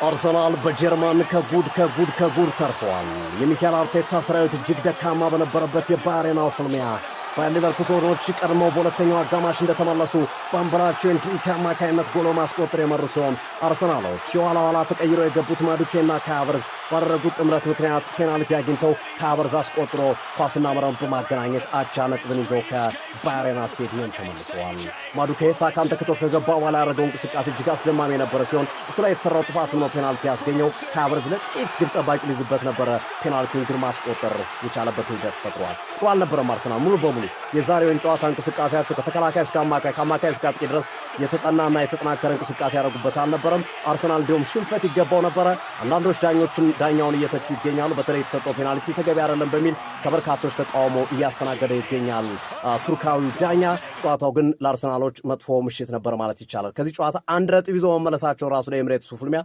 አርሰናል በጀርመን ከጉድ ተርፏል። የሚካኤል አርቴታ ሰራዊት እጅግ ደካማ በነበረበት የባየርናው ፍልሚያ ሊቨርኩሰኖች ቀድመው በሁለተኛው አጋማሽ እንደተመለሱ በአምበላቸው ኤንድሪክ አማካይነት ጎል ማስቆጠር የመሩ ሲሆን አርሰናሎች የኋላ ተቀይረው የገቡት ማዱኬና ካቨርዝ ባደረጉት ጥምረት ምክንያት ፔናልቲ አግኝተው ካቨርዝ አስቆጥሮ ኳስና መረብ በማገናኘት አቻ ነጥብን ይዘው ከባየርና ስቴዲየም ተመልሰዋል። ማዱኬ ሳካን ተክቶ ከገባ በኋላ ያደረገው እንቅስቃሴ እጅግ አስደማሚ የነበረ ሲሆን እሱ ላይ የተሰራው ጥፋት ነው ፔናልቲ ያስገኘው። ካቨርዝ ለጥቂት ግብ ጠባቂ ሊዝበት ነበረ። ፔናልቲውን ግን ማስቆጠር የቻለበት ሂደት ፈጥሯል። ጥሩ አልነበረም አርሰናል ሙሉ በሙሉ የዛሬውን ጨዋታ እንቅስቃሴያቸው ከተከላካይ እስከ አማካይ ከአማካይ እስከ አጥቂ ድረስ የተጠናና የተጠናከረ እንቅስቃሴ ያደረጉበት አልነበረም። አርሰናል እንዲሁም ሽንፈት ይገባው ነበረ። አንዳንዶች ዳኛውን እየተቹ ይገኛሉ። በተለይ የተሰጠው ፔናልቲ ተገቢ አይደለም በሚል ከበርካቶች ተቃውሞ እያስተናገደ ይገኛል ቱርካዊው ዳኛ። ጨዋታው ግን ለአርሰናሎች መጥፎ ምሽት ነበር ማለት ይቻላል። ከዚህ ጨዋታ አንድ ነጥብ ይዞ መመለሳቸው ራሱ ለኤምሬትሱ ፍልሚያ